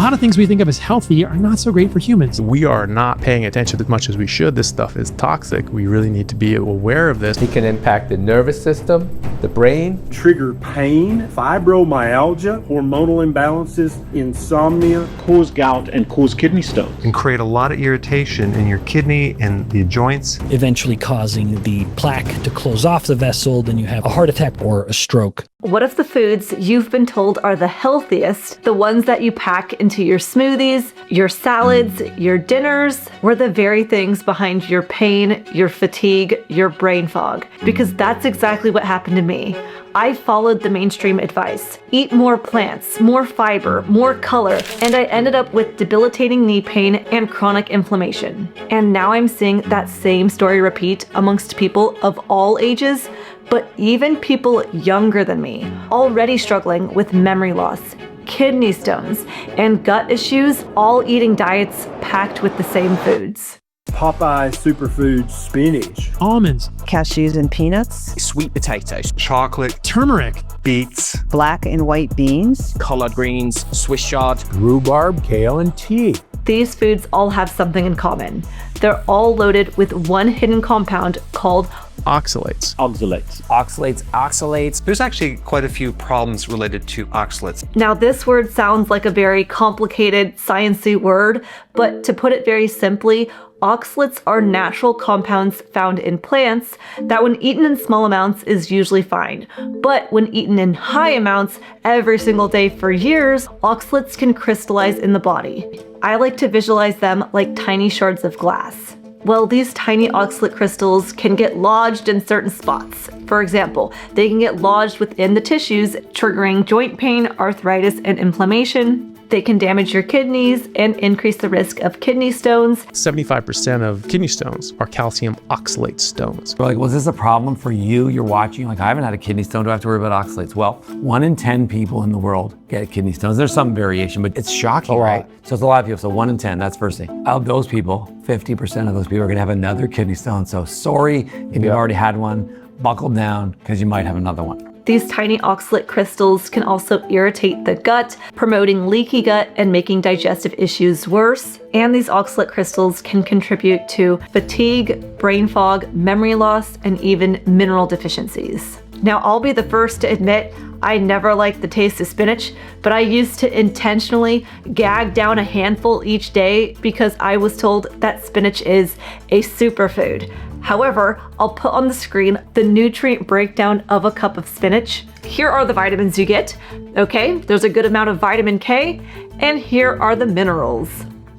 lot of things we think of as healthy are not so great for humans. We are not paying attention as much as we should. This stuff is toxic. We really need to be aware of this. It can impact the nervous system, the brain. Trigger pain, fibromyalgia, hormonal imbalances, insomnia. Cause gout and cause kidney stones. And create a lot of irritation in your kidney and the joints. Eventually causing the plaque to close off the vessel, then you have a heart attack or a stroke. What if the foods you've been told are the healthiest, the ones that you pack into your smoothies, your salads, your dinners, were the very things behind your pain, your fatigue, your brain fog? Because that's exactly what happened to me. I followed the mainstream advice. Eat more plants, more fiber, more color, and I ended up with debilitating knee pain and chronic inflammation. And now I'm seeing that same story repeat amongst people of all ages, but even people younger than me, already struggling with memory loss, kidney stones, and gut issues, all eating diets packed with the same foods. Popeye superfood spinach. Almonds, cashews and peanuts, sweet potatoes, Chocolate, turmeric, beets, black and white beans, collard greens, Swiss chard, Rhubarb, kale, and tea. These foods all have something in common. They're all loaded with one hidden compound called Oxalates. Oxalates. There's actually quite a few problems related to oxalates. Now, this word sounds like a very complicated, sciencey word, but to put it very simply, oxalates are natural compounds found in plants that when eaten in small amounts is usually fine. But when eaten in high amounts every single day for years, oxalates can crystallize in the body. I like to visualize them like tiny shards of glass. Well, these tiny oxalate crystals can get lodged in certain spots. For example, they can get lodged within the tissues, triggering joint pain, arthritis, and inflammation. They can damage your kidneys and increase the risk of kidney stones. 75% of kidney stones are calcium oxalate stones. We're like, was this a problem for you? You're watching, like, I haven't had a kidney stone. Do I have to worry about oxalates? Well, 1 in 10 people in the world get kidney stones. There's some variation, but it's shocking, right? So it's a lot of people. So 1 in 10, that's first thing. Of those people, 50% of those people are gonna have another kidney stone. So sorry if you've already had one, buckle down because you might have another one. These tiny oxalate crystals can also irritate the gut, promoting leaky gut and making digestive issues worse. And these oxalate crystals can contribute to fatigue, brain fog, memory loss, and even mineral deficiencies. Now, I'll be the first to admit I never liked the taste of spinach, but I used to intentionally gag down a handful each day because I was told that spinach is a superfood. However, I'll put on the screen the nutrient breakdown of a cup of spinach. Here are the vitamins you get. Okay, there's a good amount of vitamin K, and here are the minerals.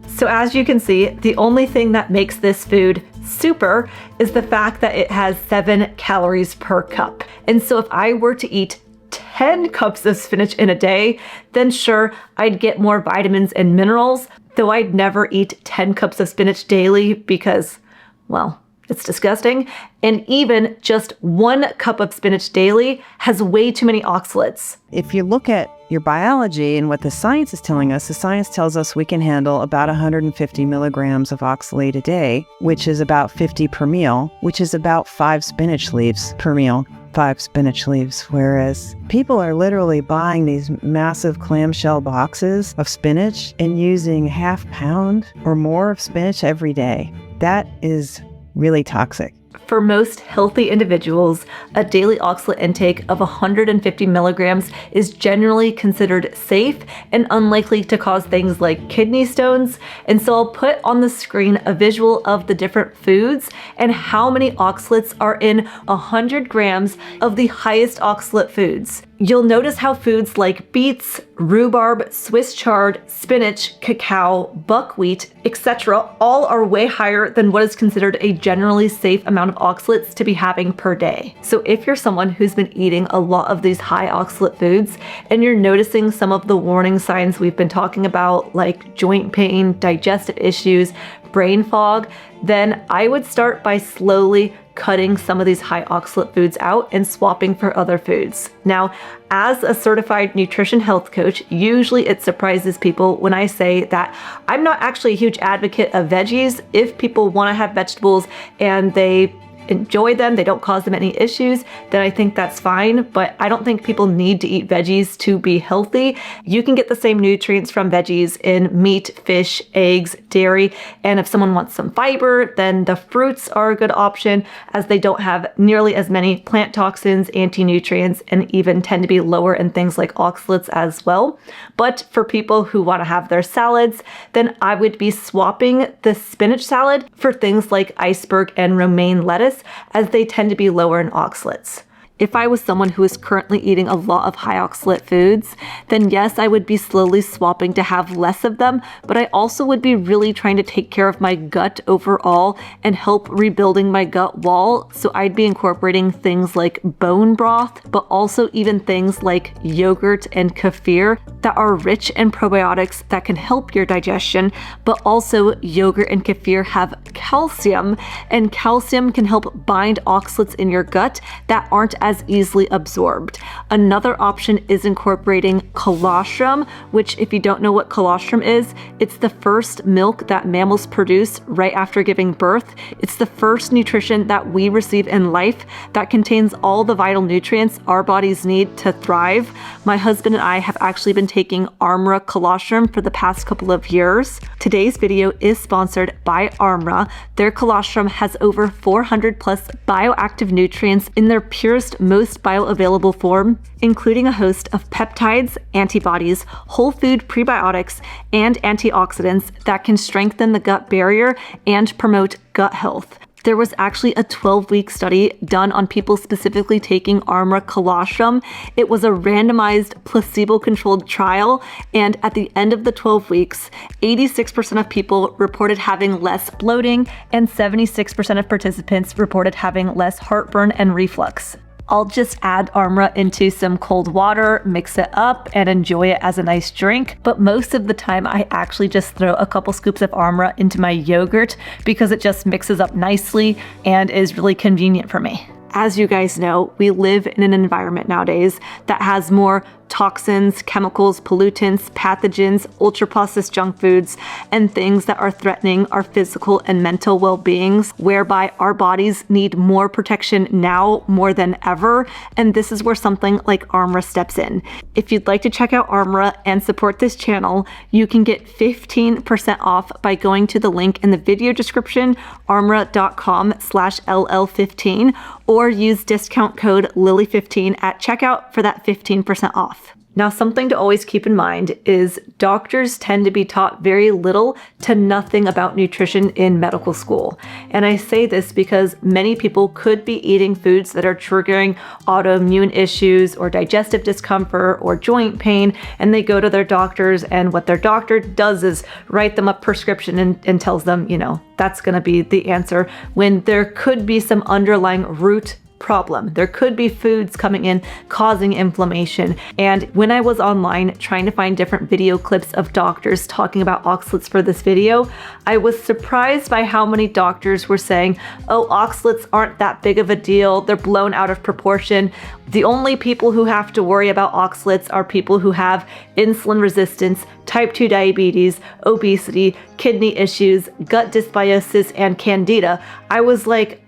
So as you can see, the only thing that makes this food super is the fact that it has 7 calories per cup. And so if I were to eat 10 cups of spinach in a day, then sure, I'd get more vitamins and minerals, though I'd never eat 10 cups of spinach daily because, well, it's disgusting. And even just 1 cup of spinach daily has way too many oxalates. If you look at your biology and what the science is telling us, the science tells us we can handle about 150 milligrams of oxalate a day, which is about 50 per meal, which is about 5 spinach leaves per meal. 5 spinach leaves, whereas people are literally buying these massive clamshell boxes of spinach and using ½ pound or more of spinach every day. That is really toxic. For most healthy individuals, a daily oxalate intake of 150 milligrams is generally considered safe and unlikely to cause things like kidney stones. And so I'll put on the screen a visual of the different foods and how many oxalates are in 100 grams of the highest oxalate foods. You'll notice how foods like beets, rhubarb, Swiss chard, spinach, cacao, buckwheat, etc. all are way higher than what is considered a generally safe amount of oxalates to be having per day. So if you're someone who's been eating a lot of these high oxalate foods and you're noticing some of the warning signs we've been talking about, like joint pain, digestive issues, brain fog, then I would start by slowly cutting some of these high oxalate foods out and swapping for other foods. Now, as a certified nutrition health coach, usually it surprises people when I say that I'm not actually a huge advocate of veggies. If people want to have vegetables and they enjoy them, they don't cause them any issues, then I think that's fine. But I don't think people need to eat veggies to be healthy. You can get the same nutrients from veggies in meat, fish, eggs, dairy. And if someone wants some fiber, then the fruits are a good option, as they don't have nearly as many plant toxins, anti-nutrients, and even tend to be lower in things like oxalates as well. But for people who want to have their salads, then I would be swapping the spinach salad for things like iceberg and romaine lettuce, as they tend to be lower in oxalates. If I was someone who is currently eating a lot of high oxalate foods, then yes, I would be slowly swapping to have less of them, but I also would be really trying to take care of my gut overall and help rebuilding my gut wall. So I'd be incorporating things like bone broth, but also even things like yogurt and kefir that are rich in probiotics that can help your digestion, but also yogurt and kefir have calcium, and calcium can help bind oxalates in your gut that aren't as easily absorbed. Another option is incorporating colostrum, which, if you don't know what colostrum is, it's the first milk that mammals produce right after giving birth. It's the first nutrition that we receive in life that contains all the vital nutrients our bodies need to thrive. My husband and I have actually been taking Armra colostrum for the past couple of years. Today's video is sponsored by Armra. Their colostrum has over 400 plus bioactive nutrients in their purest, most bioavailable form, including a host of peptides, antibodies, whole food prebiotics, and antioxidants that can strengthen the gut barrier and promote gut health. There was actually a 12-week study done on people specifically taking Armra colostrum. It was a randomized, placebo-controlled trial, and at the end of the 12 weeks, 86% of people reported having less bloating, and 76% of participants reported having less heartburn and reflux. I'll just add Armra into some cold water, mix it up, and enjoy it as a nice drink. But most of the time, I actually just throw a couple scoops of Armra into my yogurt because it just mixes up nicely and is really convenient for me. As you guys know, we live in an environment nowadays that has more toxins, chemicals, pollutants, pathogens, ultra-processed junk foods, and things that are threatening our physical and mental well-beings, whereby our bodies need more protection now more than ever. And this is where something like Armra steps in. If you'd like to check out Armra and support this channel, you can get 15% off by going to the link in the video description, armra.com/LL15, or use discount code Lillie15 at checkout for that 15% off. Now, something to always keep in mind is doctors tend to be taught very little to nothing about nutrition in medical school. And I say this because many people could be eating foods that are triggering autoimmune issues or digestive discomfort or joint pain, and they go to their doctors, and what their doctor does is write them a prescription and tells them, you know, that's going to be the answer, when there could be some underlying root problem. There could be foods coming in causing inflammation. And when I was online trying to find different video clips of doctors talking about oxalates for this video, I was surprised by how many doctors were saying, oh, oxalates aren't that big of a deal. They're blown out of proportion. The only people who have to worry about oxalates are people who have insulin resistance, type 2 diabetes, obesity, kidney issues, gut dysbiosis, and candida. I was like,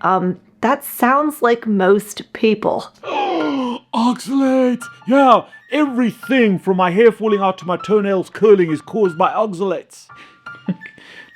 that sounds like most people. Oxalate! Yeah, everything from my hair falling out to my toenails curling is caused by oxalates.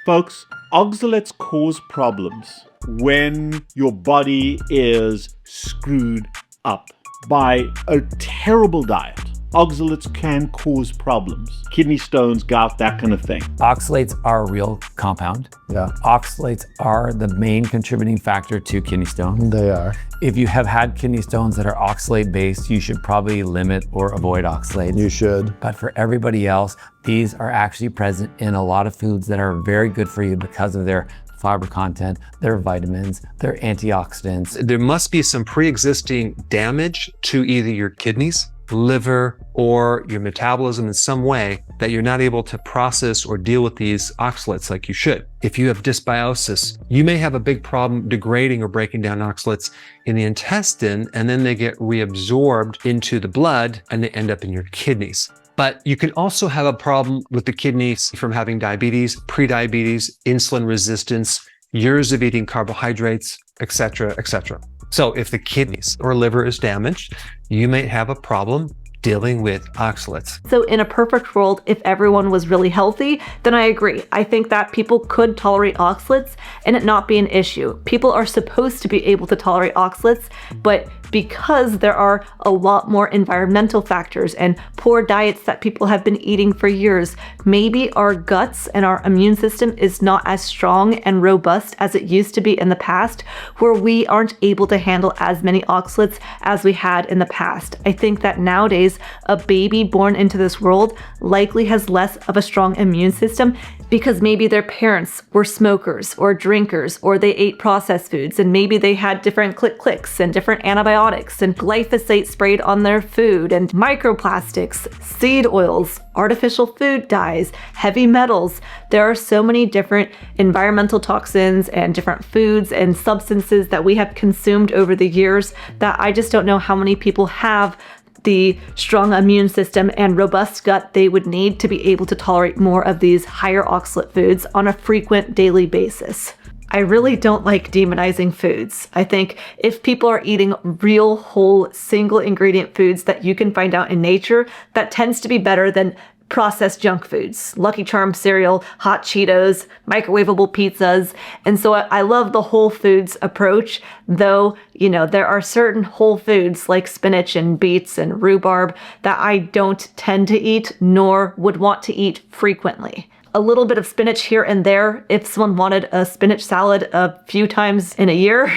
Folks, oxalates cause problems when your body is screwed up by a terrible diet. Oxalates can cause problems. Kidney stones, gout, that kind of thing. Oxalates are a real compound. Yeah, Oxalates are the main contributing factor to kidney stone. they are. If you have had kidney stones that are oxalate based, you should probably limit or avoid oxalates. You should. But for everybody else, these are actually present in a lot of foods that are very good for you because of their fiber content, their vitamins, their antioxidants. There must be some pre-existing damage to either your kidneys, liver, or your metabolism in some way that you're not able to process or deal with these oxalates like you should. If you have dysbiosis, you may have a big problem degrading or breaking down oxalates in the intestine, and then they get reabsorbed into the blood and they end up in your kidneys. But you can also have a problem with the kidneys from having diabetes, prediabetes, insulin resistance, years of eating carbohydrates, etc., etc. So if the kidneys or liver is damaged, you may have a problem dealing with oxalates. So in a perfect world, if everyone was really healthy, then I agree. I think that people could tolerate oxalates and it not be an issue. People are supposed to be able to tolerate oxalates, but because there are a lot more environmental factors and poor diets that people have been eating for years, maybe our guts and our immune system is not as strong and robust as it used to be in the past, where we aren't able to handle as many oxalates as we had in the past. I think that nowadays, a baby born into this world likely has less of a strong immune system because maybe their parents were smokers or drinkers, or they ate processed foods, and maybe they had different click-clicks and different antibiotics and glyphosate sprayed on their food and microplastics, seed oils, artificial food dyes, heavy metals. There are so many different environmental toxins and different foods and substances that we have consumed over the years that I just don't know how many people have the strong immune system and robust gut they would need to be able to tolerate more of these higher oxalate foods on a frequent daily basis. I really don't like demonizing foods. I think if people are eating real, whole, single ingredient foods that you can find out in nature, that tends to be better than processed junk foods, Lucky Charms cereal, hot Cheetos, microwavable pizzas. And so I love the whole foods approach, though, you know, there are certain whole foods like spinach and beets and rhubarb that I don't tend to eat nor would want to eat frequently. A little bit of spinach here and there if someone wanted a spinach salad a few times in a year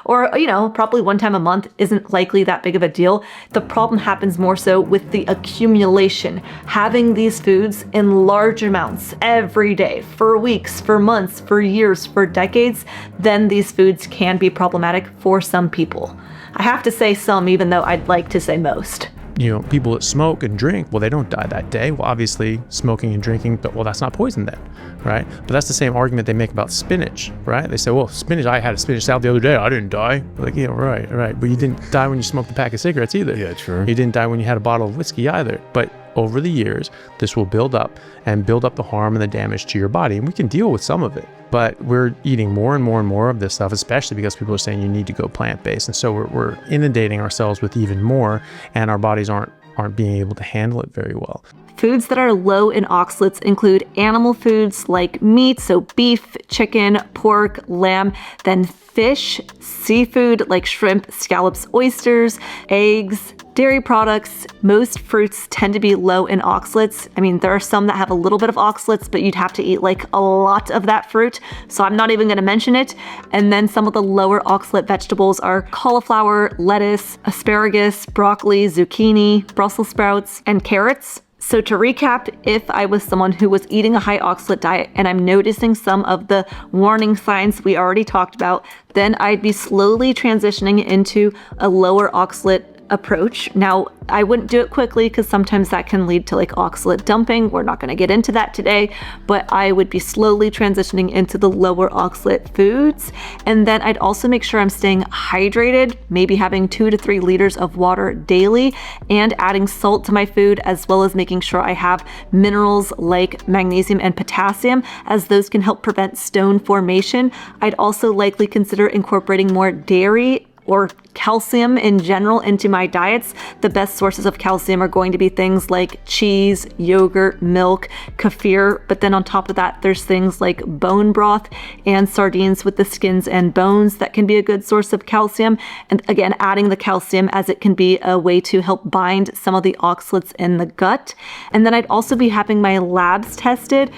or, you know, probably one time a month isn't likely that big of a deal. The problem happens more so with the accumulation. Having these foods in large amounts every day for weeks, for months, for years, for decades, then these foods can be problematic for some people. I have to say some, even though I'd like to say most. You know, people that smoke and drink, well, they don't die that day. Well, obviously smoking and drinking, but well, that's not poison then, right? But that's the same argument they make about spinach, right? They say, well, spinach, I had a spinach salad the other day, I didn't die. Like, yeah, right. But you didn't die when you smoked a pack of cigarettes either. Yeah, true. You didn't die when you had a bottle of whiskey either. But over the years, this will build up the harm and the damage to your body. And we can deal with some of it. But we're eating more and more and more of this stuff, especially because people are saying you need to go plant-based. And so we're inundating ourselves with even more, and our bodies aren't being able to handle it very well. Foods that are low in oxalates include animal foods like meat, so beef, chicken, pork, lamb, then fish, seafood like shrimp, scallops, oysters, eggs, dairy products. Most fruits tend to be low in oxalates. I mean, there are some that have a little bit of oxalates, but you'd have to eat like a lot of that fruit, so I'm not even going to mention it. And then some of the lower oxalate vegetables are cauliflower, lettuce, asparagus, broccoli, zucchini, Brussels sprouts, and carrots. So to recap, if I was someone who was eating a high oxalate diet and I'm noticing some of the warning signs we already talked about, then I'd be slowly transitioning into a lower oxalate approach. Now, I wouldn't do it quickly because sometimes that can lead to like oxalate dumping. We're not going to get into that today, but I would be slowly transitioning into the lower oxalate foods. And then I'd also make sure I'm staying hydrated, maybe having 2 to 3 liters of water daily and adding salt to my food, as well as making sure I have minerals like magnesium and potassium, as those can help prevent stone formation. I'd also likely consider incorporating more dairy or calcium in general into my diets. The best sources of calcium are going to be things like cheese, yogurt, milk, kefir, but then on top of that, there's things like bone broth and sardines with the skins and bones that can be a good source of calcium. And again, adding the calcium as it can be a way to help bind some of the oxalates in the gut. And then I'd also be having my labs tested.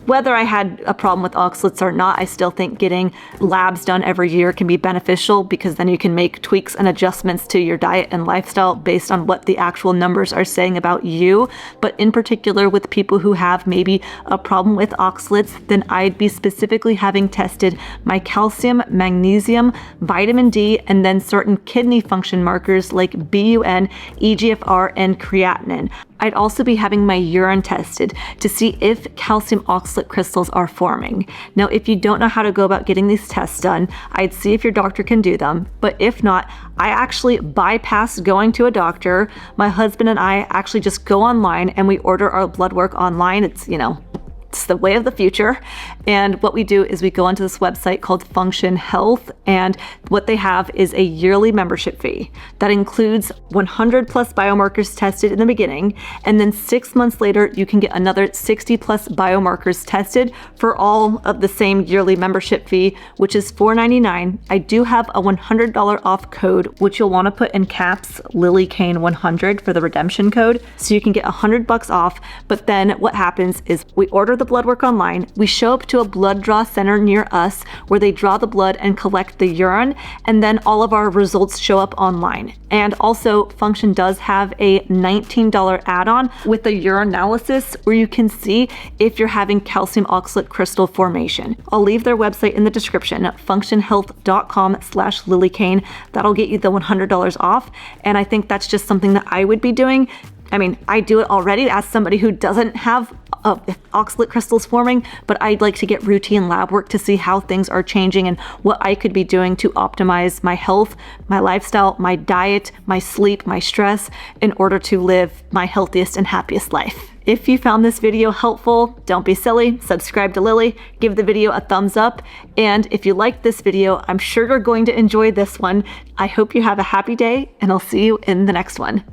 Whether I had a problem with oxalates or not, I still think getting labs done every year can be beneficial, because then you can make tweaks and adjustments to your diet and lifestyle based on what the actual numbers are saying about you. But in particular with people who have maybe a problem with oxalates, then I'd be specifically having tested my calcium, magnesium, vitamin D, and then certain kidney function markers like BUN, EGFR, and creatinine. I'd also be having my urine tested to see if calcium oxalate crystals are forming. Now, if you don't know how to go about getting these tests done, I'd see if your doctor can do them. But if not, I actually bypass going to a doctor. My husband and I actually just go online and we order our blood work online. It's, It's the way of the future. And what we do is we go onto this website called Function Health, and what they have is a yearly membership fee that includes 100 plus biomarkers tested in the beginning, and then 6 months later you can get another 60 plus biomarkers tested for all of the same yearly membership fee, which is $4.99. I do have a $100 off code, which you'll want to put in caps Lillie Kane 100 for the redemption code, so you can get $100 off. But then what happens is we order the blood work online, we show up to a blood draw center near us where they draw the blood and collect the urine, and then all of our results show up online. And also Function does have a $19 add-on with a urinalysis where you can see if you're having calcium oxalate crystal formation. I'll leave their website in the description, functionhealth.com/LillieKane. That'll get you the $100 off. And I think that's just something that I would be doing. I mean, I do it already as somebody who doesn't have oxalate crystals forming, but I'd like to get routine lab work to see how things are changing and what I could be doing to optimize my health, my lifestyle, my diet, my sleep, my stress, in order to live my healthiest and happiest life. If you found this video helpful, don't be silly, subscribe to Lillie, give the video a thumbs up, and if you liked this video, I'm sure you're going to enjoy this one. I hope you have a happy day, and I'll see you in the next one.